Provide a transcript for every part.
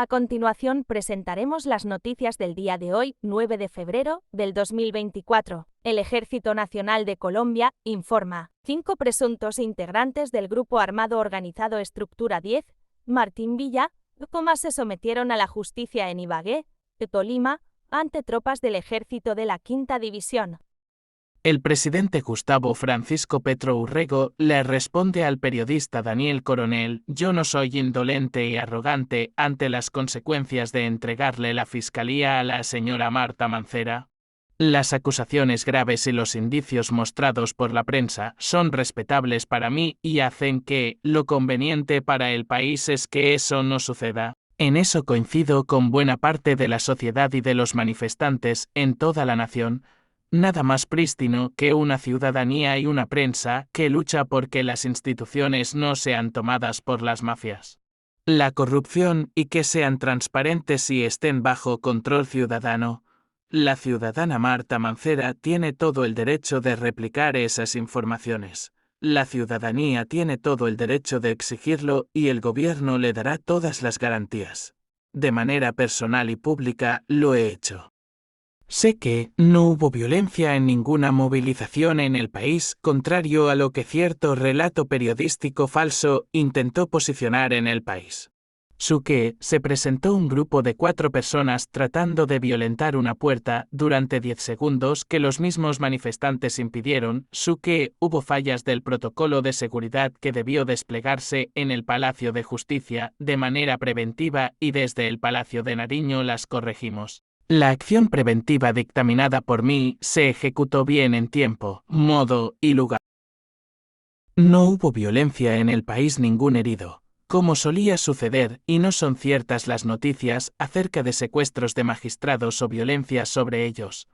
A continuación presentaremos las noticias del día de hoy, 9 de febrero del 2024. El Ejército Nacional de Colombia informa. 5 presuntos integrantes del Grupo Armado Organizado Estructura 10, Martín Villa, se sometieron a la justicia en Ibagué, Tolima, ante tropas del Ejército de la Quinta División. El presidente Gustavo Francisco Petro Urrego le responde al periodista Daniel Coronel: yo no soy indolente y arrogante ante las consecuencias de entregarle la fiscalía a la señora Marta Mancera. Las acusaciones graves y los indicios mostrados por la prensa son respetables para mí y hacen que lo conveniente para el país es que eso no suceda. En eso coincido con buena parte de la sociedad y de los manifestantes en toda la nación. Nada más prístino que una ciudadanía y una prensa que lucha por que las instituciones no sean tomadas por las mafias, la corrupción y que sean transparentes y estén bajo control ciudadano. La ciudadana Marta Mancera tiene todo el derecho de replicar esas informaciones. La ciudadanía tiene todo el derecho de exigirlo y el gobierno le dará todas las garantías. De manera personal y pública lo he hecho. Sé que no hubo violencia en ninguna movilización en el país, contrario a lo que cierto relato periodístico falso intentó posicionar en el país. Que se presentó un grupo de 4 personas tratando de violentar una puerta durante 10 segundos que los mismos manifestantes impidieron. Que hubo fallas del protocolo de seguridad que debió desplegarse en el Palacio de Justicia de manera preventiva y desde el Palacio de Nariño las corregimos. La acción preventiva dictaminada por mí se ejecutó bien en tiempo, modo y lugar. No hubo violencia en el país, ningún herido, como solía suceder, y no son ciertas las noticias acerca de secuestros de magistrados o violencia sobre ellos.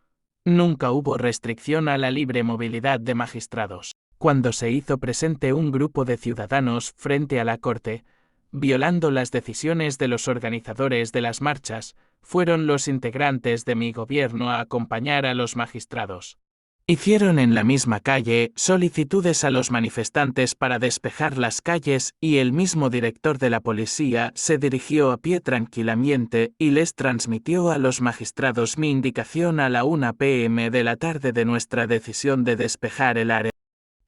Nunca hubo restricción a la libre movilidad de magistrados. Cuando se hizo presente un grupo de ciudadanos frente a la corte, violando las decisiones de los organizadores de las marchas, fueron los integrantes de mi gobierno a acompañar a los magistrados. Hicieron en la misma calle solicitudes a los manifestantes para despejar las calles y el mismo director de la policía se dirigió a pie tranquilamente y les transmitió a los magistrados mi indicación a la 1 p.m. de la tarde de nuestra decisión de despejar el área.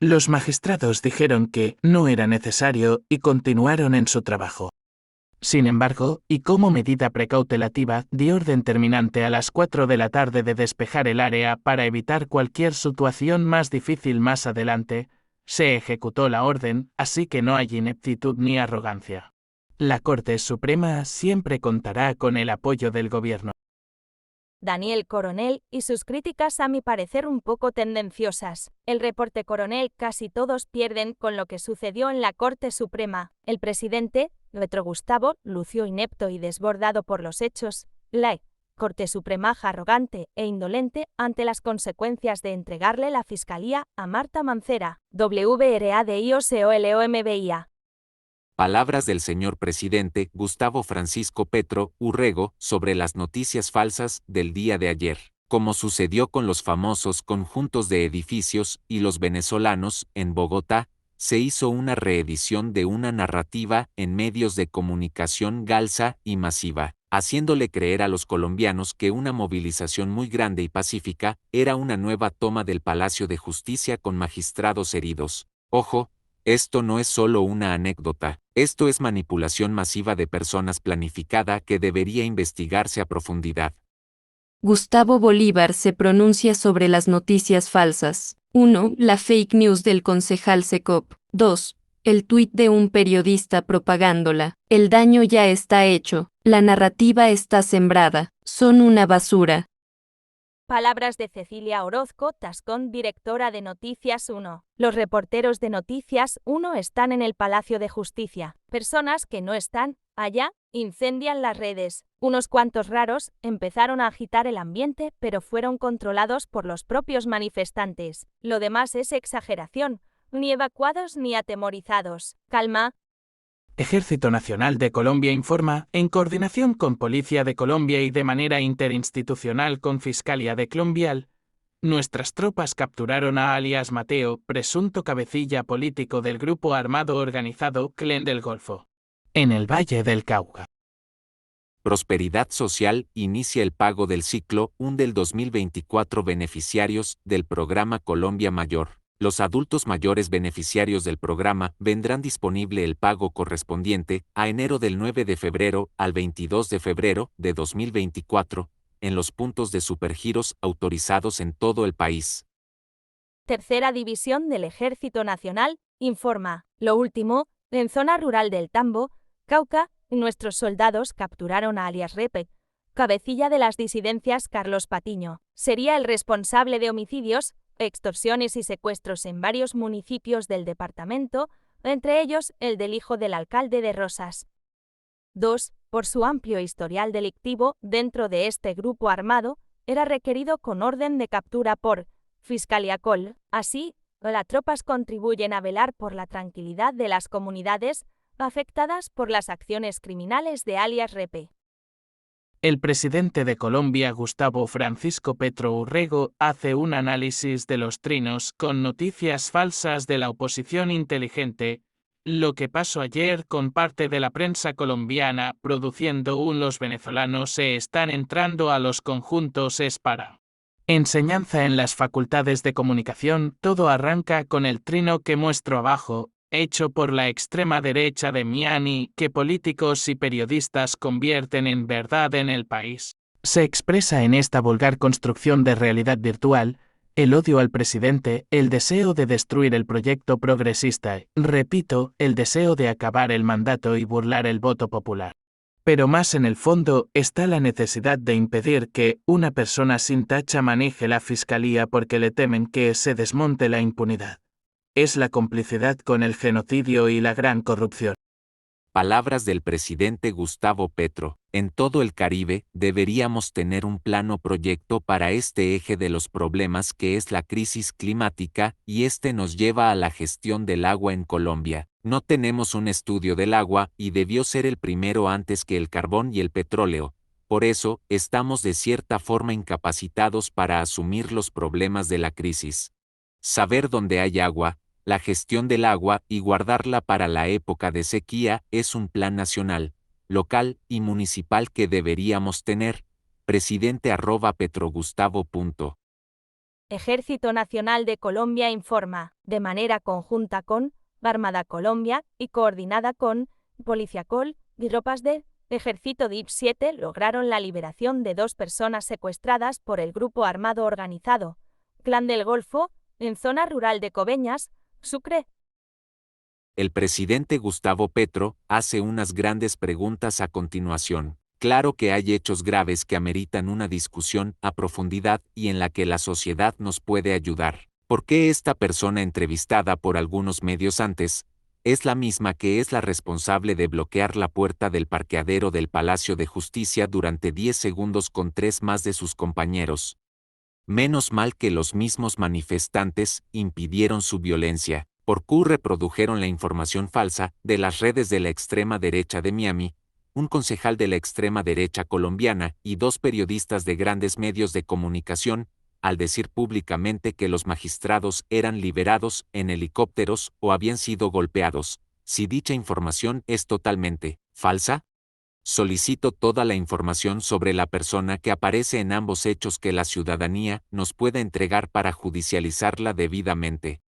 Los magistrados dijeron que no era necesario y continuaron en su trabajo. Sin embargo, y como medida precautelativa, di orden terminante a las 4 de la tarde de despejar el área para evitar cualquier situación más difícil más adelante. Se ejecutó la orden, así que no hay ineptitud ni arrogancia. La Corte Suprema siempre contará con el apoyo del gobierno. Daniel Coronel y sus críticas a mi parecer un poco tendenciosas. El reporte Coronel: casi todos pierden con lo que sucedió en la Corte Suprema. El presidente, Petro Gustavo, lució inepto y desbordado por los hechos. La Corte Suprema arrogante e indolente ante las consecuencias de entregarle la fiscalía a Marta Mancera. WRADIOCOLOMBIA. Palabras del señor presidente Gustavo Francisco Petro Urrego sobre las noticias falsas del día de ayer. Como sucedió con los famosos conjuntos de edificios y los venezolanos en Bogotá, se hizo una reedición de una narrativa en medios de comunicación falsa y masiva, haciéndole creer a los colombianos que una movilización muy grande y pacífica era una nueva toma del Palacio de Justicia con magistrados heridos. Ojo, esto no es solo una anécdota, esto es manipulación masiva de personas planificada que debería investigarse a profundidad. Gustavo Bolívar se pronuncia sobre las noticias falsas. 1. La fake news del concejal Secop. 2. El tuit de un periodista propagándola. El daño ya está hecho, la narrativa está sembrada, son una basura. Palabras de Cecilia Orozco Tascón, directora de Noticias 1. Los reporteros de Noticias 1 están en el Palacio de Justicia. Personas que no están allá incendian las redes. Unos cuantos raros empezaron a agitar el ambiente, pero fueron controlados por los propios manifestantes. Lo demás es exageración. Ni evacuados ni atemorizados. Calma. Ejército Nacional de Colombia informa, en coordinación con Policía de Colombia y de manera interinstitucional con Fiscalía de Colombia, nuestras tropas capturaron a alias Mateo, presunto cabecilla político del grupo armado organizado Clan del Golfo, en el Valle del Cauca. Prosperidad Social inicia el pago del ciclo 1 del 2024 beneficiarios del programa Colombia Mayor. Los adultos mayores beneficiarios del programa vendrán disponible el pago correspondiente a enero del 9 de febrero al 22 de febrero de 2024 en los puntos de supergiros autorizados en todo el país. Tercera División del Ejército Nacional informa. Lo último, en zona rural del Tambo, Cauca, nuestros soldados capturaron a alias Repe, cabecilla de las disidencias Carlos Patiño. Sería el responsable de homicidios, extorsiones y secuestros en varios municipios del departamento, entre ellos el del hijo del alcalde de Rosas. 2. Por su amplio historial delictivo dentro de este grupo armado, era requerido con orden de captura por Fiscalía Col. Así, las tropas contribuyen a velar por la tranquilidad de las comunidades afectadas por las acciones criminales de alias Repe. El presidente de Colombia, Gustavo Francisco Petro Urrego, hace un análisis de los trinos con noticias falsas de la oposición inteligente, lo que pasó ayer con parte de la prensa colombiana produciendo los venezolanos se están entrando a los conjuntos es para enseñanza en las facultades de comunicación. Todo arranca con el trino que muestro abajo, hecho por la extrema derecha de Miami, que políticos y periodistas convierten en verdad en el país. Se expresa en esta vulgar construcción de realidad virtual el odio al presidente, el deseo de destruir el proyecto progresista, repito, el deseo de acabar el mandato y burlar el voto popular. Pero más en el fondo está la necesidad de impedir que una persona sin tacha maneje la fiscalía porque le temen que se desmonte la impunidad. Es la complicidad con el genocidio y la gran corrupción. Palabras del presidente Gustavo Petro. En todo el Caribe deberíamos tener un plano proyecto para este eje de los problemas que es la crisis climática y este nos lleva a la gestión del agua en Colombia. No tenemos un estudio del agua y debió ser el primero antes que el carbón y el petróleo. Por eso, estamos de cierta forma incapacitados para asumir los problemas de la crisis. Saber dónde hay agua, la gestión del agua y guardarla para la época de sequía es un plan nacional, local y municipal que deberíamos tener. Presidente @petrogustavo. Ejército Nacional de Colombia informa, de manera conjunta con Armada Colombia y coordinada con Policía Col y Tropas de Ejército DIP 7 lograron la liberación de 2 personas secuestradas por el grupo armado organizado Clan del Golfo, en zona rural de Coveñas, Sucre. El presidente Gustavo Petro hace unas grandes preguntas a continuación. Claro que hay hechos graves que ameritan una discusión a profundidad y en la que la sociedad nos puede ayudar. ¿Por qué esta persona entrevistada por algunos medios antes es la misma que es la responsable de bloquear la puerta del parqueadero del Palacio de Justicia durante 10 segundos con 3 más de sus compañeros? Menos mal que los mismos manifestantes impidieron su violencia. Por Q reprodujeron la información falsa de las redes de la extrema derecha de Miami, un concejal de la extrema derecha colombiana y 2 periodistas de grandes medios de comunicación, al decir públicamente que los magistrados eran liberados en helicópteros o habían sido golpeados. Si dicha información es totalmente falsa, solicito toda la información sobre la persona que aparece en ambos hechos que la ciudadanía nos pueda entregar para judicializarla debidamente.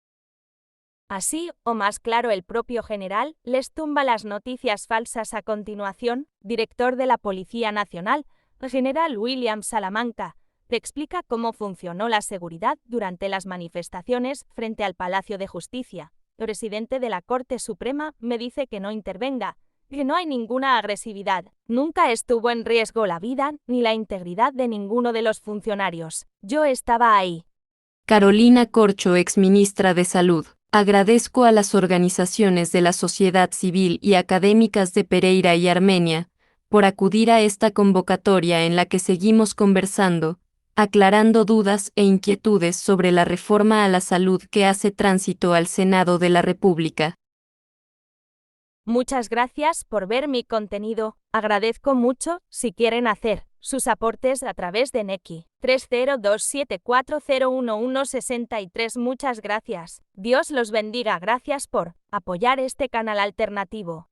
Así, o más claro, el propio general les tumba las noticias falsas a continuación. Director de la Policía Nacional, el general William Salamanca, te explica cómo funcionó la seguridad durante las manifestaciones frente al Palacio de Justicia. El presidente de la Corte Suprema me dice que no intervenga, que no hay ninguna agresividad. Nunca estuvo en riesgo la vida ni la integridad de ninguno de los funcionarios. Yo estaba ahí. Carolina Corcho, exministra de Salud. Agradezco a las organizaciones de la sociedad civil y académicas de Pereira y Armenia por acudir a esta convocatoria en la que seguimos conversando, aclarando dudas e inquietudes sobre la reforma a la salud que hace tránsito al Senado de la República. Muchas gracias por ver mi contenido. Agradezco mucho si quieren hacer sus aportes a través de Nequi 30274011163. Muchas gracias. Dios los bendiga. Gracias por apoyar este canal alternativo.